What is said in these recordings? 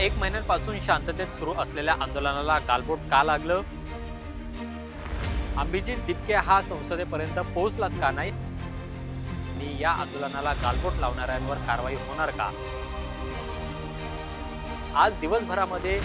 एक महिन्यांपासून शांततेत सुरू असलेल्या आंदोलनाला गालबोट का लागलं? अभिजित दिपके हा संसदेपर्यंत पोहोचलाच का नाही आणि या आंदोलनाला गालबोट लावणाऱ्यांवर कारवाई होणार का? आज दिवसभरामध्ये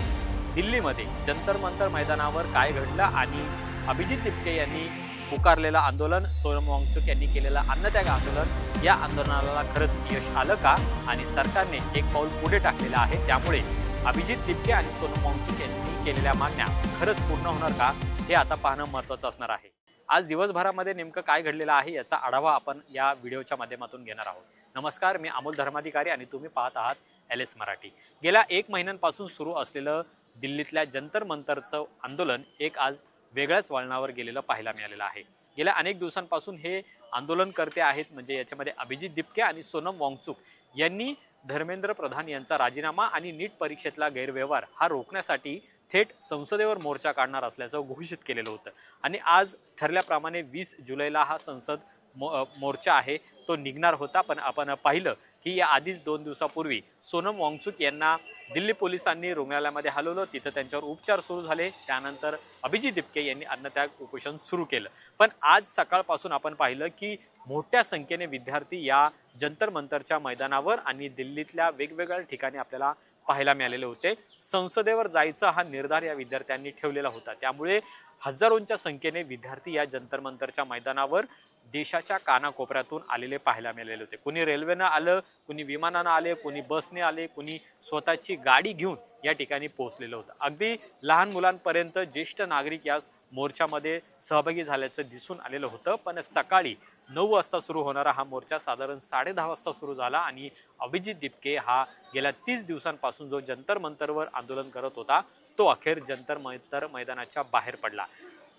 दिल्लीमध्ये जंतर मंतर मैदानावर काय घडलं आणि अभिजित दिपके यांनी पुकारलेलं आंदोलन, सोनम वांगचुक यांनी केलेलं अन्नत्याग आंदोलन, या आंदोलनाला खरंच यश आलं का आणि सरकारने एक पाऊल पुढे टाकलेलं आहे, त्यामुळे अभिजित दिपके आणि सोनम वांगचुक यांनी केलेल्या मागण्या खरंच पूर्ण होणार का, हे आता पाहणं महत्त्वाचं असणार आहे. आज दिवसभरामध्ये नेमकं काय घडलेलं आहे याचा आढावा आपण या व्हिडिओच्या माध्यमातून घेणार आहोत. नमस्कार, मी अमोल धर्माधिकारी आणि तुम्ही पाहत आहात LS मराठी. गेल्या 1 महिन्यांपासून सुरू असलेलं दिल्लीतल्या जंतर मंतरचं आंदोलन एक आज वेगळ्याच वळणावर गेलेलं पाहायला मिळालेलं आहे. गेल्या अनेक दिवसांपासून हे आंदोलन करते आहेत, म्हणजे याच्यामध्ये अभिजित दिपके आणि सोनम वांगचुक यांनी धर्मेंद्र प्रधान यांचा राजीनामा आणि नीट परीक्षेतला गैरव्यवहार हा रोखण्यासाठी थेट संसदेवर मोर्चा काढणार असल्याचं घोषित केलेलं होतं. आणि आज ठरल्याप्रमाणे 20 जुलैला हा संसद मोर्चा आहे तो निघणार होता. पण आपण पाहिलं की या आधीच 2 दिवसापूर्वी सोनम वांगचुक यांना दिल्ली पोलिसांनी रुग्णालयामध्ये हलवलं, तिथं त्यांच्यावर उपचार सुरू झाले. त्यानंतर अभिजित दिपके यांनी अन्नत्याग उपोषण सुरू केलं. पण आज सकाळपासून आपण पाहिलं की मोठ्या संख्येने विद्यार्थी या जंतर मंतरच्या मैदानावर आणि दिल्लीतल्या वेगवेगळ्या ठिकाणी आपल्याला पाहायला मिळालेले होते. संसदेवर जायचा हा निर्धार या विद्यार्थ्यांनी ठेवलेला होता, त्यामुळे हजारोंच्या संख्येने विद्यार्थी या जंतर मंतरच्या मैदानावर देशाच्या कानाकोपऱ्यातून आलेले पाहायला मिळालेले होते. कुणी रेल्वेनं आलं, कुणी विमानानं आले, कुणी बसने आले, कुणी स्वतःची गाडी घेऊन या ठिकाणी पोहोचलेलं होतं. अगदी लहान मुलांपर्यंत ज्येष्ठ नागरिक या मोर्चामध्ये सहभागी झाल्याचं दिसून आलेलं होतं. पण सकाळी 9 वाजता सुरू होणारा हा मोर्चा साधारण 10:30 वाजता सुरू झाला आणि अभिजित दिपके हा गेल्या 30 दिवसांपासून जो जंतर मंतरवर आंदोलन करत होता तो अखेर जंतर मंतर मैदानाच्या बाहेर पडला.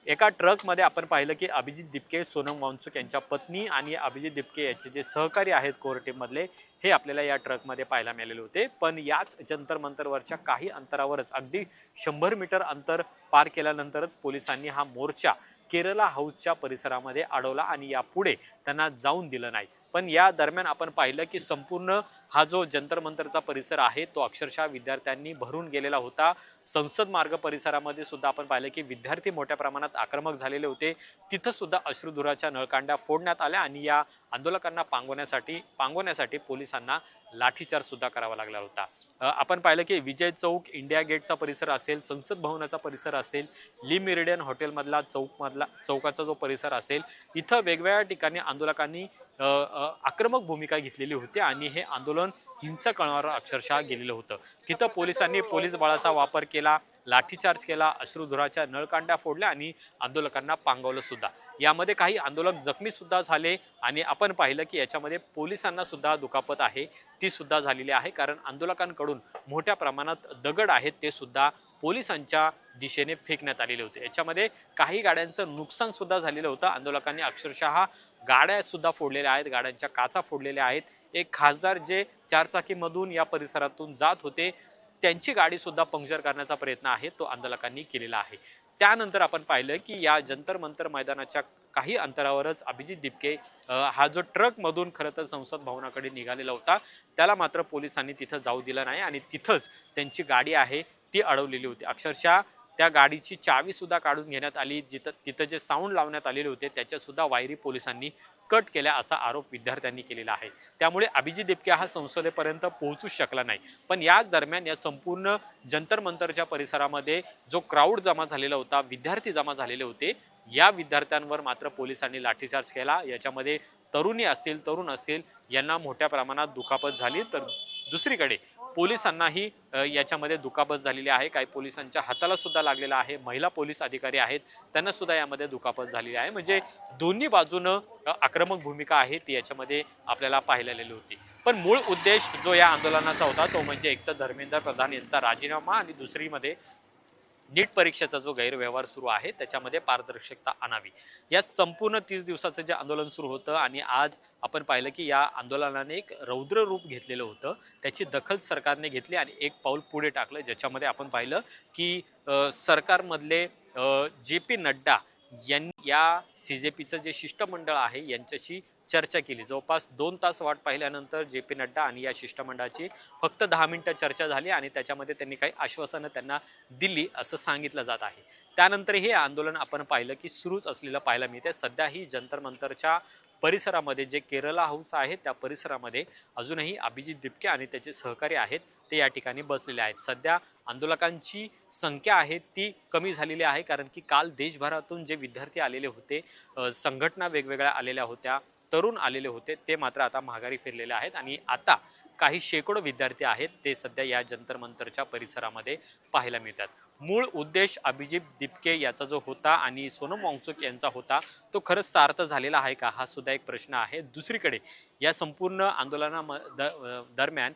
एका ट्रकमध्ये आपण पाहिलं की अभिजित दिपके, सोनम वांगचुक यांच्या पत्नी आणि अभिजित दिपके याचे जे सहकारी आहेत कोर टीममधले, हे आपल्याला या ट्रकमध्ये पाहायला मिळालेले होते. पण याच जंतर मंतरवरच्या काही अंतरावरच, अगदी 100 मीटर अंतर पार केल्यानंतरच पोलिसांनी हा मोर्चा केरला हाऊसच्या परिसरामध्ये अडवला आणि यापुढे त्यांना जाऊन दिलं नाही. पण या दरम्यान आपण पाहिलं की संपूर्ण हा जो जंतर मंतरचा परिसर आहे तो अक्षरशः विद्यार्थ्यांनी भरून गेलेला होता. संसद मार्ग परिसरामध्ये सुद्धा आपण पाहिलं की विद्यार्थी मोठ्या प्रमाणात आक्रमक झालेले होते. तिथं सुद्धा अश्रुधुराच्या नळकांड्या फोडण्यात आल्या आणि या आंदोलकांना पांगवण्यासाठी पोलिसांना लाठीचार्ज सुद्धा करावा लागला होता. आपण पाहिलं की विजय चौक, इंडिया गेटचा परिसर असेल, संसद भवनाचा परिसर असेल, ली मेरिडियन हॉटेलमधला चौकाचा जो परिसर असेल, इथं वेगवेगळ्या ठिकाणी आंदोलकांनी आक्रमक भूमिका घेतलेली होती आणि हे आंदोलन हिंसक वळणावर अक्षरशः गेलेलं होतं. तिथं पोलिसांनी पोलीस बळाचा वापर केला, लाठीचार्ज केला, अश्रुधुराच्या नळकांड्या फोडल्या आणि आंदोलकांना पांगवलं सुद्धा. यामध्ये काही आंदोलक जखमी सुद्धा झाले आणि आपण पाहिलं की याच्यामध्ये पोलिसांना सुद्धा दुखापत आहे ती सुद्धा झालेली आहे, कारण आंदोलकांकडून मोठ्या प्रमाणात दगड आहेत ते सुद्धा पोलिसांच्या दिशेने फेकण्यात आलेले होते. याच्यामध्ये काही गाड्यांचं नुकसान सुद्धा झालेलं होतं. आंदोलकांनी अक्षरशः गाड्या सुद्धा फोडलेल्या आहेत, गाड्यांच्या काचा फोडलेल्या आहेत. एक खासदार जे 4 चाकीमधून या परिसरातून जात होते त्यांची गाडी सुद्धा पंक्चर करण्याचा प्रयत्न आहे तो आंदोलकांनी केलेला आहे. त्यानंतर आपण पाहिलं की या जंतर मंतर मैदानाच्या काही अंतरावरच अभिजित दिपके हा जो ट्रक मधून खरं तर संसद भवनाकडे निघालेला होता त्याला मात्र पोलिसांनी तिथं जाऊ दिलं नाही आणि तिथंच त्यांची गाडी आहे ती अडवलेली होती. अक्षरशः त्या गाडीची चावी सुद्धा काढून घेण्यात आली. तिथं जे साऊंड लावण्यात आलेले होते त्याच्या सुद्धा वायरी पोलिसांनी कट केल्या असा आरोप विद्यार्थ्यांनी केलेला आहे. त्यामुळे अभिजित दिपके हा संसदेपर्यंत पोहोचूच शकला नाही. पण याच दरम्यान या संपूर्ण जंतर मंतरच्या परिसरामध्ये जो क्राऊड जमा झालेला होता, विद्यार्थी जमा झालेले होते, या विद्यार्थ्यांवर मात्र पोलिसांनी लाठीचार्ज केला. याच्यामध्ये तरुण असतील यांना मोठ्या प्रमाणात दुखापत झाली. तर दुसरीकडे पोलिसांनाही याच्यामध्ये दुखापत झालेली आहे. काही पोलिसांच्या हाताला सुद्धा लागलेला आहे. महिला पोलीस अधिकारी आहेत त्यांना सुद्धा यामध्ये दुखापत झालेली आहे. म्हणजे दोन्ही बाजूनं आक्रमक भूमिका आहे ती याच्यामध्ये आपल्याला पाहायला आलेली होती. पण मूळ उद्देश जो या आंदोलनाचा होता तो म्हणजे एक तर धर्मेंद्र प्रधान यांचा राजीनामा आणि दुसरीमध्ये नीट परीक्षेचा जो गैरव्यवहार सुरू आहे त्याच्यामध्ये पारदर्शकता आणावी. या संपूर्ण 30 दिवसाचं जे आंदोलन सुरू होतं आणि आज आपण पाहिलं की या आंदोलनाने एक रौद्र रूप घेतलेलं होतं. त्याची दखल सरकारने घेतली आणि एक पाऊल पुढे टाकलं, ज्याच्यामध्ये आपण पाहिलं की सरकारमधले JP नड्डा यांनी या CJPचं जे शिष्टमंडळ आहे यांच्याशी चर्चा केली। जवळपास 2 तास वाट पाहिल्यानंतर जे.पी. नड्डा आणि या शिष्टमंडळाची फक्त 10 मिनिटं चर्चा झाली आणि त्याच्यामध्ये त्यांनी काही आश्वासनं त्यांना दिली असं सांगितलं जात आहे। त्यानंतर हे आंदोलन आपण पाहिलं की सुरूच असलेलं पाहायला मिळते। सध्याही जंतर मंतरच्या परिसरामध्ये जे केरला हाऊस आहे त्या परिसरामध्ये अजूनही अभिजित दिपके आणि त्याचे सहकारी आहेत ते या ठिकाणी बसलेले आहेत। सध्या आंदोलकांची संख्या आहे ती कमी झालेली आहे, कारण की काल देशभरातून जे विद्यार्थी आलेले होते, संघटना वेगवेगळ्या आलेल्या होत्या, तरुण आलेले होते, ते मात्र आता माघारी फिरलेले आहेत आणि आता काही शेकडो विद्यार्थी आहेत ते सध्या या जंतर मंतरच्या परिसरामध्ये पाहायला मिळतात। मूळ उद्देश अभिजित दिपके याचा जो होता आणि सोनम वांगचुक यांचा होता तो खरंच सार्थ झालेला आहे का, हा सुद्धा एक प्रश्न आहे। दुसरीकडे या संपूर्ण आंदोलना दरम्यान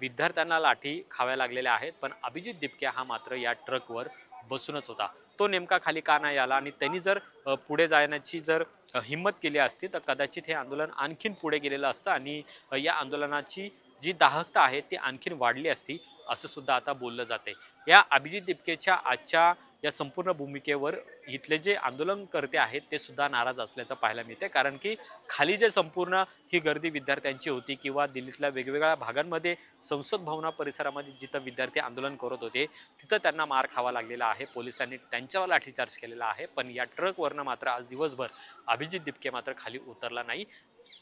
विद्यार्थ्यांना लाठी खाव्या लागलेल्या आहेत, पण अभिजित दिपके हा मात्र या ट्रकवर बसूनच होता। तो नेमका खाली का नाही आला आणि त्यांनी जर पुढे जाण्याची जर हिम्मत केली असती तर कदाचित हे आंदोलन आणखीन पुढे गेलेलं असतं आणि या आंदोलनाची जी दाहकता आहे ती आणखीन वाढली असती असं सुद्धा आता बोललं जाते। या अभिजित दिपकेच्या आजच्या या संपूर्ण भूमिकेवर इथले जे आंदोलनकर्ते आहेत ते सुद्धा नाराज असल्याचं पाहायला मिळते, कारण की खाली जे संपूर्ण ही गर्दी विद्यार्थ्यांची होती किंवा दिल्लीतल्या वेगवेगळ्या भागांमध्ये संसद भवना परिसरामध्ये जिथं विद्यार्थी आंदोलन करत होते तिथं त्यांना मार खावा लागलेला आहे, पोलिसांनी त्यांच्यावर लाठीचार्ज केलेला आहे, पण या ट्रकवरनं मात्र आज दिवसभर अभिजित दिपके मात्र खाली उतरला नाही।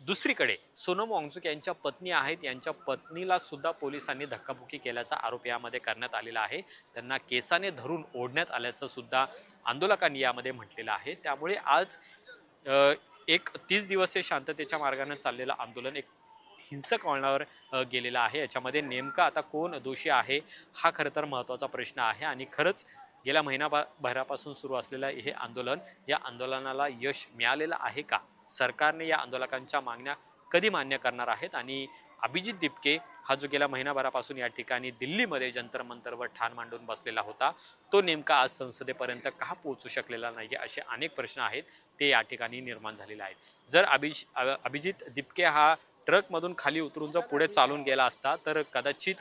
दुसरीकडे सोनम वांगचुक यांच्या पत्नी आहेत, यांच्या पत्नीला सुद्धा पोलिसांनी धक्काबुक्की केल्याचा आरोप यामध्ये करण्यात आलेला आहे, त्यांना केसाने धरून ओढण्यात आल्याचं सुद्धा आंदोलकांनी यामध्ये म्हटलेलं आहे। त्यामुळे आज एक 30 दिवसीय शांततेच्या मार्गाने चाललेलं आंदोलन एक हिंसक वळणावर गेलेलं आहे। याच्यामध्ये नेमका आता कोण दोषी आहे हा खरं तर महत्त्वाचा प्रश्न आहे आणि खरंच गेल्या महिनाभरापासून सुरू असलेलं हे आंदोलन, या आंदोलनाला यश मिळालेलं आहे का, सरकारने या आंदोलकांच्या मागण्या कधी मान्य करणार आहेत आणि अभिजित दिपके हा जो गेल्या महिनाभरापासून या ठिकाणी दिल्लीमध्ये जंतर मंतरवर ठाण मांडून बसलेला होता तो नेमका आज संसदेपर्यंत का पोहोचू शकलेला नाही, असे अनेक प्रश्न आहेत ते या ठिकाणी निर्माण झालेले आहेत। जर अभिजित दिपके हा ट्रकमधून खाली उतरून जर पुढे चालून गेला असता तर कदाचित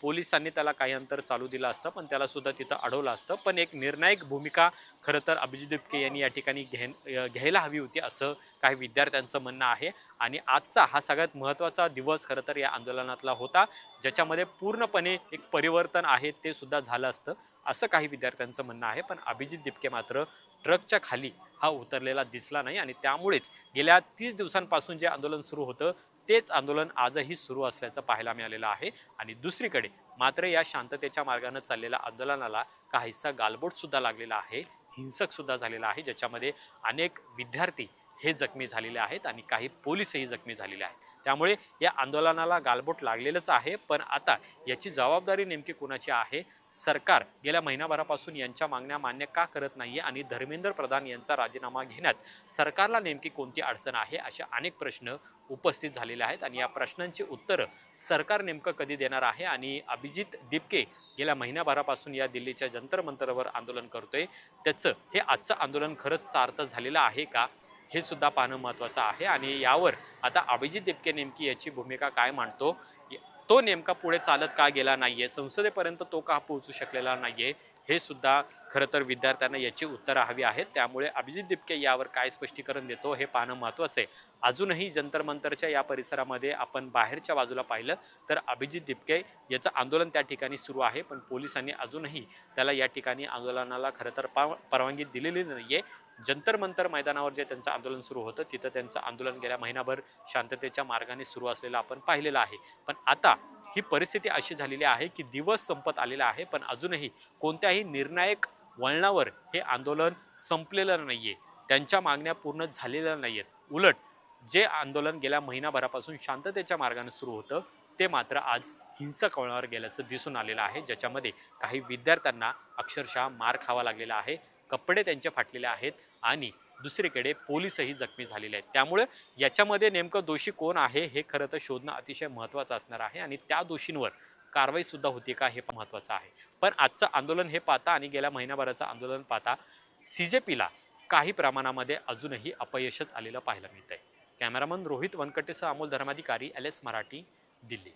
पोलिसांनी त्याला काही अंतर चालू दिलं असतं, पण त्याला सुद्धा तिथं अडवलं असतं। पण एक निर्णायक भूमिका खरं तर अभिजित दिपके यांनी या ठिकाणी घ्यायला हवी होती असं काही विद्यार्थ्यांचं म्हणणं आहे आणि आजचा हा सगळ्यात महत्त्वाचा दिवस खरं तर या आंदोलनातला होता, ज्याच्यामध्ये पूर्णपणे एक परिवर्तन आहे ते सुद्धा झालं असतं असं काही विद्यार्थ्यांचं म्हणणं आहे। पण अभिजित दिपके मात्र ट्रकच्या खाली हा उतरलेला दिसला नाही आणि त्यामुळेच गेल्या 30 दिवसांपासून जे आंदोलन सुरू होतं तेच आंदोलन आजही सुरू असल्याचं पाहायला मिळालेलं आहे। आणि दुसरीकडे मात्र या शांततेच्या मार्गाने चाललेल्या आंदोलनाला काहीसा गालबोट सुद्धा लागलेला आहे, हिंसक सुद्धा झालेला आहे, ज्याच्यामध्ये अनेक विद्यार्थी हे जखमी झालेले आहेत आणि काही पोलीसही जखमी झालेले आहेत। त्यामुळे या आंदोलनाला गालबोट लागलेलंच आहे, पण आता याची जबाबदारी नेमकी कोणाची आहे, सरकार गेल्या महिनाभरापासून यांच्या मागण्या मान्य का करत नाहीये आणि धर्मेंद्र प्रधान यांचा राजीनामा घेण्यात सरकारला नेमकी कोणती अडचण आहे, अशा अनेक प्रश्न उपस्थित झालेले आहेत आणि या प्रश्नांची उत्तरं सरकार नेमकं कधी देणार आहे आणि अभिजित दिपके गेल्या महिनाभरापासून या दिल्लीच्या जंतर मंतरवर आंदोलन करतोय त्याचं हे आजचं आंदोलन खरंच सार्थ झालेलं आहे का, हे सुद्धा पाहणं महत्त्वाचं आहे। आणि यावर आता अभिजित दिपके नेमकी याची भूमिका काय मांडतो, तो नेमका पुढे चालत का गेला नाहीये, संसदेपर्यंत तो का पोहोचू शकलेला नाहीये, हे सुद्धा खरं तर विद्यार्थ्यांना याची उत्तरं हवी आहेत। त्यामुळे अभिजित दिपके यावर काय स्पष्टीकरण देतो हे पाहणं महत्त्वाचं आहे। अजूनही जंतर मंतरच्या या परिसरामध्ये आपण बाहेरच्या बाजूला पाहिलं तर अभिजित दिपके याचं आंदोलन त्या ठिकाणी सुरू आहे, पण पोलिसांनी अजूनही त्याला या ठिकाणी आंदोलनाला खरं तर परवानगी दिलेली नाहीये। जंतर मंतर मैदानावर जे त्यांचं आंदोलन सुरू होतं तिथं त्यांचं आंदोलन गेल्या महिनाभर शांततेच्या मार्गाने सुरू असलेलं आपण पाहिलेलं आहे, पण आता ही परिस्थिती अशी झालेली आहे की दिवस संपत आलेला आहे, पण अजूनही कोणत्याही निर्णायक वळणावर हे आंदोलन संपलेलं नाहीये, त्यांच्या मागण्या पूर्ण झालेल्या नाहीयेत। उलट जे आंदोलन गेल्या महिनाभरापासून शांततेच्या मार्गाने सुरू होतं ते मात्र आज हिंसक वळणावर गेल्याचं दिसून आलेलं आहे, ज्याच्यामध्ये काही विद्यार्थ्यांना अक्षरशः मार खावा लागलेला आहे, कपडे त्यांचे फाटलेले आहेत आणि दुसरीकडे पोलीसही जखमी झालेले आहेत। त्यामुळे याच्यामध्ये नेमकं दोषी कोण आहे हे खरं तर शोधणं अतिशय महत्त्वाचं असणार आहे आणि त्या दोषींवर कारवाई सुद्धा होती का हे महत्त्वाचं आहे। पण आजचं आंदोलन हे पाहता आणि गेल्या महिनाभराचं आंदोलन पाहता CJPला काही प्रमाणामध्ये अजूनही अपयशच आलेलं पाहायला मिळतंय। कॅमेरामन रोहित वनकटेसह अमोल धर्माधिकारी, LS मराठी, दिल्ली।